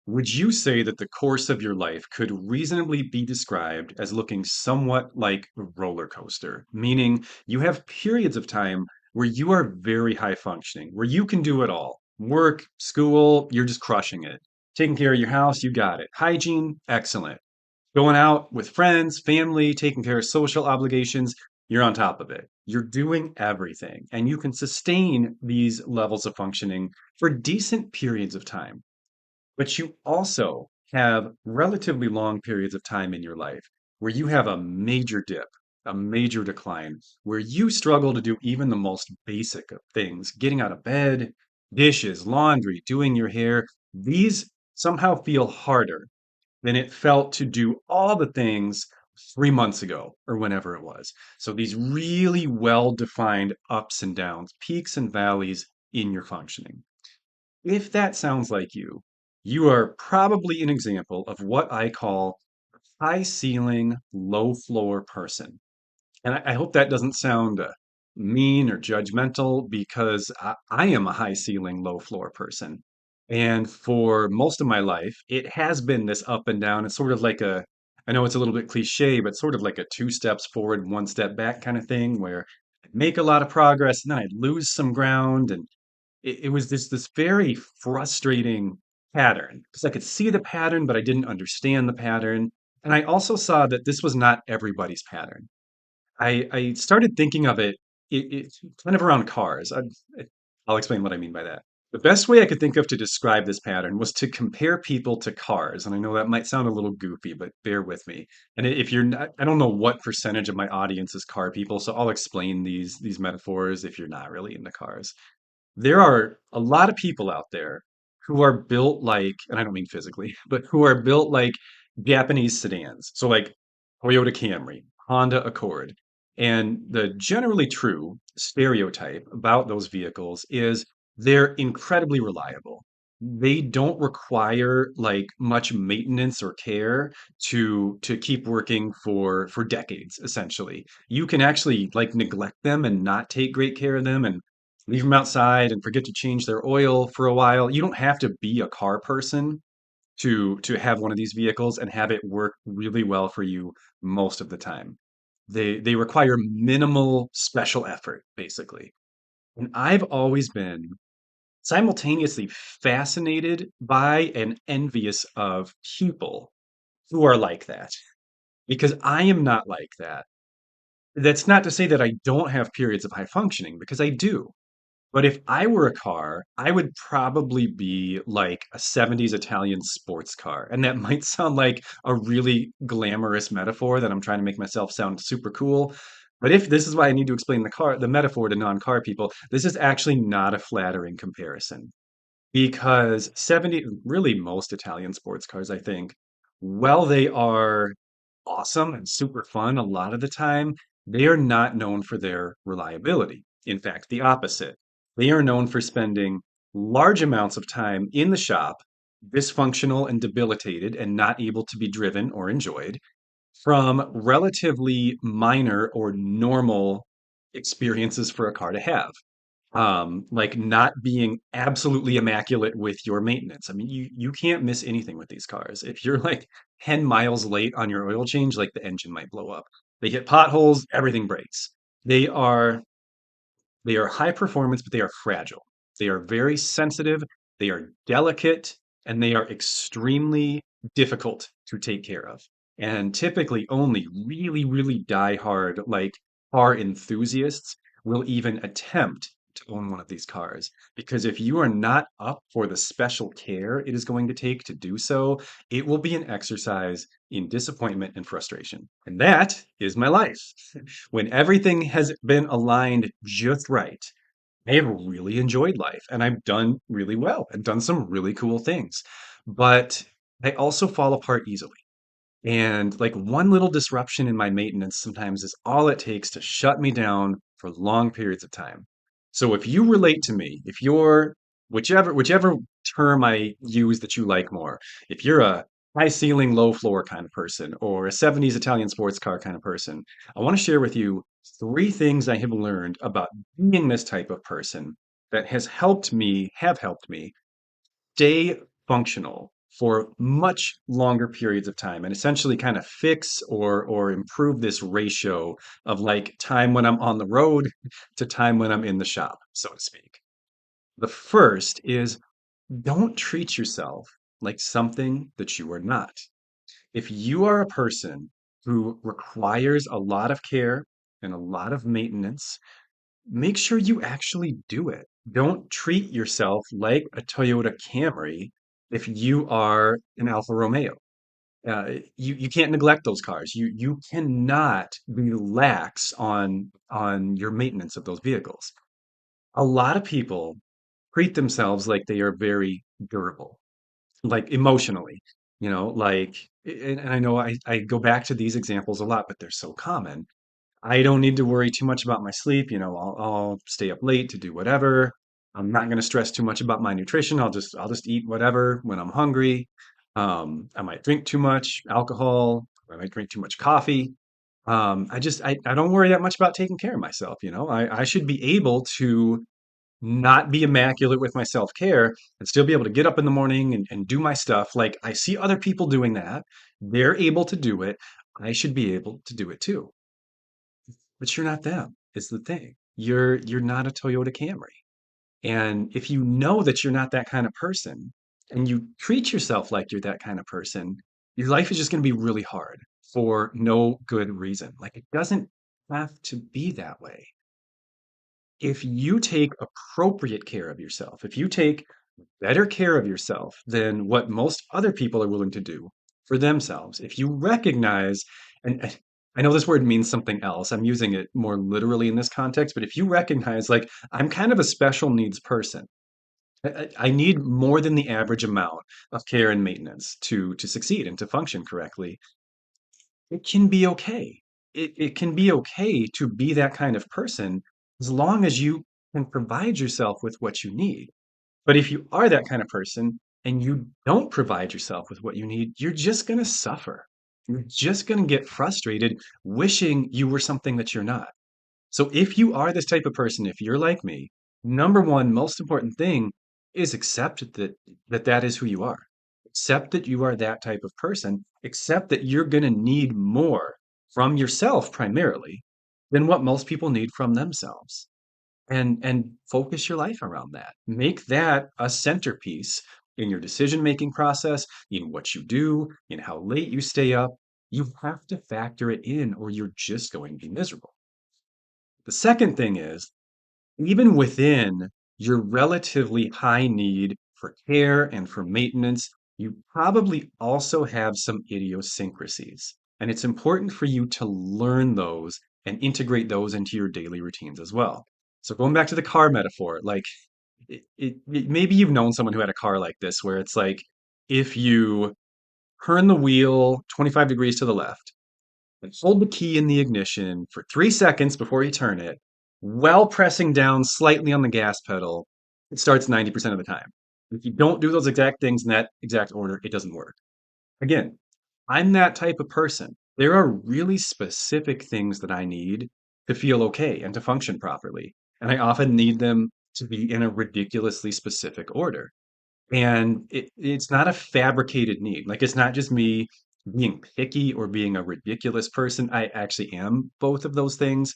Would you say that the course of your life could reasonably be described as looking somewhat like a roller coaster? Meaning you have periods of time where you are very high functioning, where you can do it all. Work, school, you're just crushing it. Taking care of your house, you got it. Hygiene, excellent. Going out with friends, family, taking care of social obligations, you're on top of it. You're doing everything, and you can sustain these levels of functioning for decent periods of time. But you also have relatively long periods of time in your life where you have a major dip, a major decline, where you struggle to do even the most basic of things, getting out of bed, dishes, laundry, doing your hair. These somehow feel harder than it felt to do all the things 3 months ago or whenever it was. So these really well-defined ups and downs, peaks and valleys in your functioning. If that sounds like you are probably an example of what I call high ceiling, low floor person. And I hope that doesn't sound mean or judgmental because I am a high ceiling, low floor person. And for most of my life, it has been this up and down. It's sort of like I know it's a little bit cliche, but sort of like a two steps forward, one step back kind of thing where I'd make a lot of progress and then I'd lose some ground. And it was this very frustrating pattern because I could see the pattern, but I didn't understand the pattern. And I also saw that this was not everybody's pattern. I started thinking of it kind of around cars. I'll explain what I mean by that. The best way I could think of to describe this pattern was to compare people to cars. And I know that might sound a little goofy, but bear with me. And if you're not, I don't know what percentage of my audience is car people, so I'll explain these metaphors if you're not really into cars. There are a lot of people out there who are built like, and I don't mean physically, but who are built like Japanese sedans. So like Toyota Camry, Honda Accord. And the generally true stereotype about those vehicles is they're incredibly reliable. They don't require like much maintenance or care to keep working for decades, essentially. You can actually like neglect them and not take great care of them and leave them outside and forget to change their oil for a while. You don't have to be a car person to have one of these vehicles and have it work really well for you most of the time. They require minimal special effort, basically. And I've always been simultaneously fascinated by and envious of people who are like that because I am not like that. That's not to say that I don't have periods of high functioning because I do. But if I were a car, I would probably be like a 70s Italian sports car. And that might sound like a really glamorous metaphor that I'm trying to make myself sound super cool. But if this is why I need to explain the metaphor to non-car people, this is actually not a flattering comparison. Because 70, really most Italian sports cars, I think, while they are awesome and super fun a lot of the time, they are not known for their reliability. In fact, the opposite. They are known for spending large amounts of time in the shop, dysfunctional and debilitated and not able to be driven or enjoyed, from relatively minor or normal experiences for a car to have. Like not being absolutely immaculate with your maintenance. I mean, you can't miss anything with these cars. If you're like 10 miles late on your oil change, like the engine might blow up. They hit potholes, everything breaks. They are they are high performance, but they are fragile. They are very sensitive, they are delicate, and they are extremely difficult to take care of. And typically only really, really die-hard, like car enthusiasts will even attempt to own one of these cars. Because if you are not up for the special care it is going to take to do so, it will be an exercise in disappointment and frustration. And that is my life. When everything has been aligned just right, I have really enjoyed life and I've done really well and done some really cool things. But I also fall apart easily. And like one little disruption in my maintenance sometimes is all it takes to shut me down for long periods of time. So if you relate to me, if you're whichever term I use that you like more, if you're a high ceiling, low floor kind of person or a 70s Italian sports car kind of person, I want to share with you three things I have learned about being this type of person that have helped me stay functional for much longer periods of time and essentially kind of fix or improve this ratio of like time when I'm on the road to time when I'm in the shop, so to speak. The first is don't treat yourself like something that you are not. If you are a person who requires a lot of care and a lot of maintenance, make sure you actually do it. Don't treat yourself like a Toyota Camry if you are an Alfa Romeo. You can't neglect those cars. You cannot be lax on your maintenance of those vehicles. A lot of people treat themselves like they are very durable, like emotionally, like, and I know I go back to these examples a lot, but they're so common. I don't need to worry too much about my sleep. I'll stay up late to do whatever. I'm not going to stress too much about my nutrition. I'll just eat whatever when I'm hungry. I might drink too much alcohol. I might drink too much coffee. I don't worry that much about taking care of myself. I should be able to not be immaculate with my self-care and still be able to get up in the morning and do my stuff. Like I see other people doing that. They're able to do it. I should be able to do it too. But you're not them, is the thing. You're not a Toyota Camry. And if you know that you're not that kind of person and you treat yourself like you're that kind of person, your life is just going to be really hard for no good reason. Like it doesn't have to be that way. If you take appropriate care of yourself, if you take better care of yourself than what most other people are willing to do for themselves, if you recognize, and I know this word means something else, I'm using it more literally in this context, but if you recognize, like, I'm kind of a special needs person. I need more than the average amount of care and maintenance to succeed and to function correctly. It can be okay. It can be okay to be that kind of person as long as you can provide yourself with what you need. But if you are that kind of person and you don't provide yourself with what you need, you're just going to suffer. You're just going to get frustrated wishing you were something that you're not. So if you are this type of person, if you're like me, number one, most important thing is accept that is who you are. Accept that you are that type of person. Accept that you're going to need more from yourself primarily than what most people need from themselves. And focus your life around that. Make that a centerpiece in your decision-making process, in what you do, in how late you stay up. You have to factor it in, or you're just going to be miserable. The second thing is, even within your relatively high need for care and for maintenance, you probably also have some idiosyncrasies. And it's important for you to learn those and integrate those into your daily routines as well. So going back to the car metaphor, like maybe you've known someone who had a car like this, where it's like if you turn the wheel 25 degrees to the left, and hold the key in the ignition for 3 seconds before you turn it, while pressing down slightly on the gas pedal, it starts 90% of the time. If you don't do those exact things in that exact order, it doesn't work. Again, I'm that type of person. There are really specific things that I need to feel okay and to function properly. And I often need them to be in a ridiculously specific order. And it's not a fabricated need. Like, it's not just me being picky or being a ridiculous person. I actually am both of those things.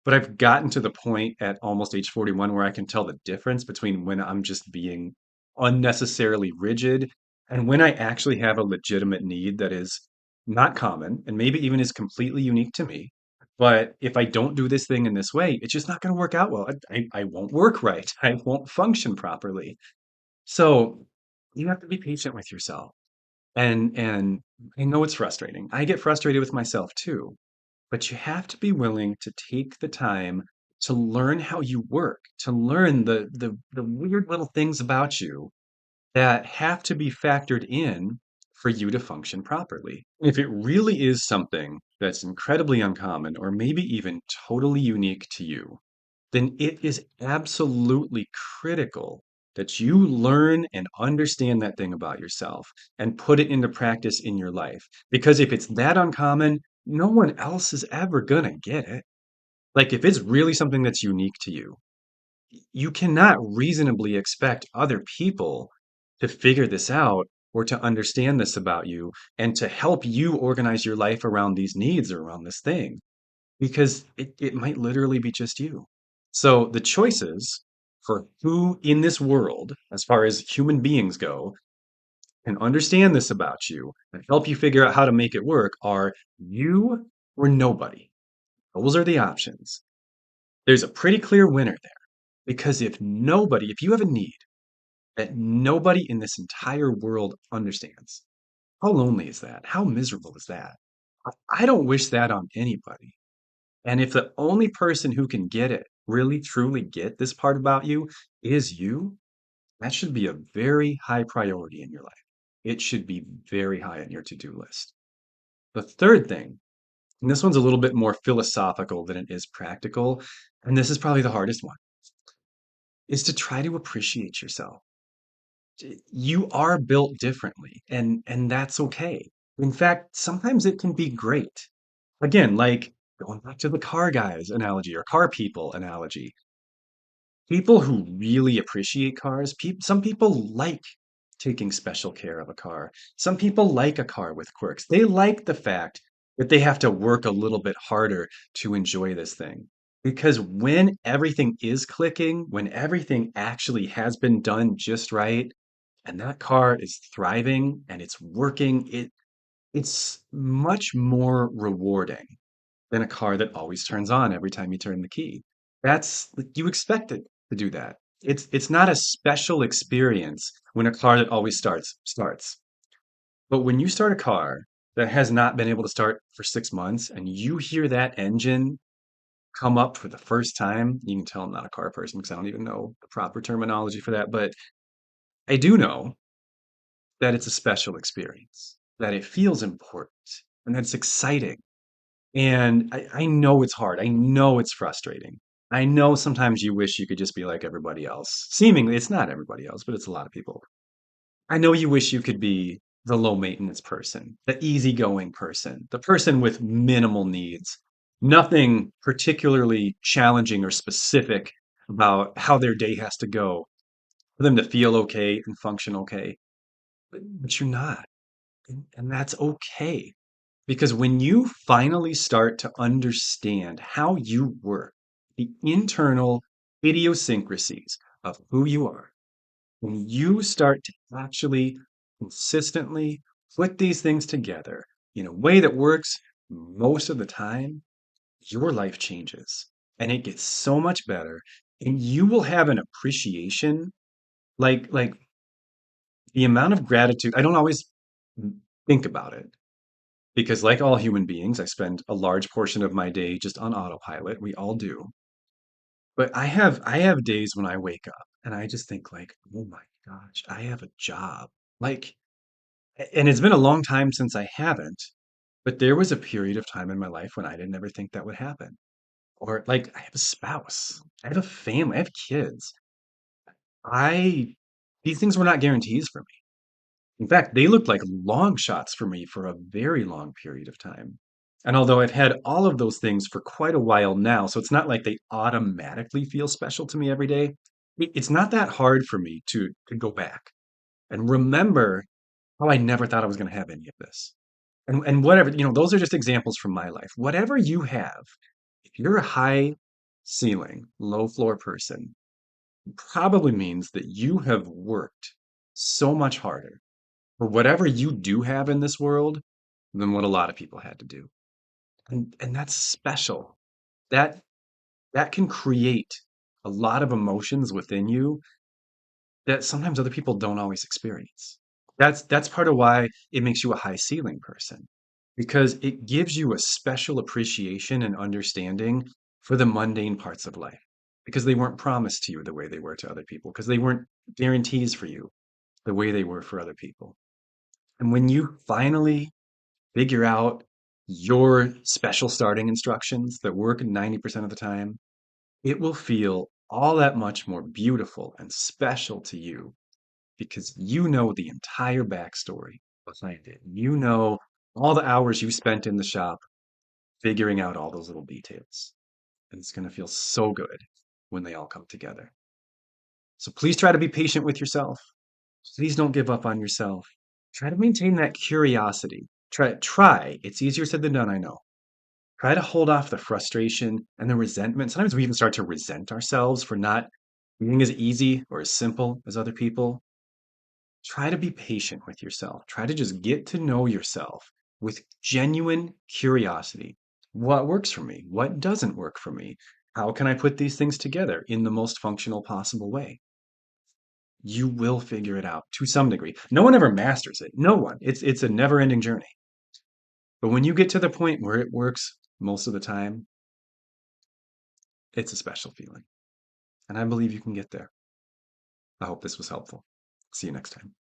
But I've gotten to the point at almost age 41 where I can tell the difference between when I'm just being unnecessarily rigid and when I actually have a legitimate need that is not common and maybe even is completely unique to me. But if I don't do this thing in this way, it's just not going to work out well. I won't work right. I won't function properly. So you have to be patient with yourself. And I know it's frustrating. I get frustrated with myself too, but you have to be willing to take the time to learn how you work, to learn the weird little things about you that have to be factored in for you to function properly. If it really is something that's incredibly uncommon or maybe even totally unique to you, then it is absolutely critical that you learn and understand that thing about yourself and put it into practice in your life. Because if it's that uncommon, no one else is ever going to get it. Like, if it's really something that's unique to you, you cannot reasonably expect other people to figure this out or to understand this about you and to help you organize your life around these needs or around this thing because it might literally be just you. So the choices for who in this world, as far as human beings go, can understand this about you and help you figure out how to make it work are you or nobody. Those are the options. There's a pretty clear winner there because if you have a need that nobody in this entire world understands, how lonely is that? How miserable is that? I don't wish that on anybody. And if the only person who can get it, really truly get this part about you, is you, that should be a very high priority in your life. It should be very high on your to-do list. The third thing, and this one's a little bit more philosophical than it is practical, and this is probably the hardest one, is to try to appreciate yourself. You are built differently, and that's okay. In fact, sometimes it can be great. Again, like going back to the car guys analogy or car people analogy, people who really appreciate cars, some people like taking special care of a car. Some people like a car with quirks. They like the fact that they have to work a little bit harder to enjoy this thing. Because when everything is clicking, when everything actually has been done just right, and that car is thriving and it's working, it's much more rewarding than a car that always turns on every time you turn the key. That's you expect it to do that. It's not a special experience when a car that always starts. But when you start a car that has not been able to start for 6 months and you hear that engine come up for the first time, you can tell I'm not a car person because I don't even know the proper terminology for that, but I do know that it's a special experience, that it feels important, and that it's exciting. And I know it's hard. I know it's frustrating. I know sometimes you wish you could just be like everybody else. Seemingly, it's not everybody else, but it's a lot of people. I know you wish you could be the low maintenance person, the easygoing person, the person with minimal needs, nothing particularly challenging or specific about how their day has to go for them to feel okay and function okay. But you're not. And that's okay. Because when you finally start to understand how you work, the internal idiosyncrasies of who you are, when you start to actually consistently put these things together in a way that works most of the time, your life changes and it gets so much better. And you will have an appreciation like the amount of gratitude. I don't always think about it because, like all human beings, I spend a large portion of my day just on autopilot. We all do. But I have days when I wake up and I just think like, oh my gosh, I have a job. Like, and it's been a long time since I haven't, but there was a period of time in my life when I didn't ever think that would happen. Or like, I have a spouse, I have a family, I have kids. I These things were not guarantees for me. In fact, they looked like long shots for me for a very long period of time. And although I've had all of those things for quite a while now, so it's not like they automatically feel special to me every day, it's not that hard for me to go back and remember how I never thought I was going to have any of this. And whatever, those are just examples from my life. Whatever you have, if you're a high ceiling, low floor person, probably means that you have worked so much harder for whatever you do have in this world than what a lot of people had to do. And that's special. That that can create a lot of emotions within you that sometimes other people don't always experience. That's part of why it makes you a high ceiling person because it gives you a special appreciation and understanding for the mundane parts of life because they weren't promised to you the way they were to other people because they weren't guarantees for you the way they were for other people. And when you finally figure out your special starting instructions that work 90% of the time, it will feel all that much more beautiful and special to you because you know the entire backstory behind it. You know all the hours you spent in the shop figuring out all those little details. And it's going to feel so good when they all come together. So please try to be patient with yourself. Please don't give up on yourself. Try to maintain that curiosity. Try. It's easier said than done, I know. Try to hold off the frustration and the resentment. Sometimes we even start to resent ourselves for not being as easy or as simple as other people. Try to be patient with yourself. Try to just get to know yourself with genuine curiosity. What works for me? What doesn't work for me? How can I put these things together in the most functional possible way? You will figure it out to some degree. No one ever masters it. No one. It's a never-ending journey. But when you get to the point where it works most of the time, it's a special feeling. And I believe you can get there. I hope this was helpful. See you next time.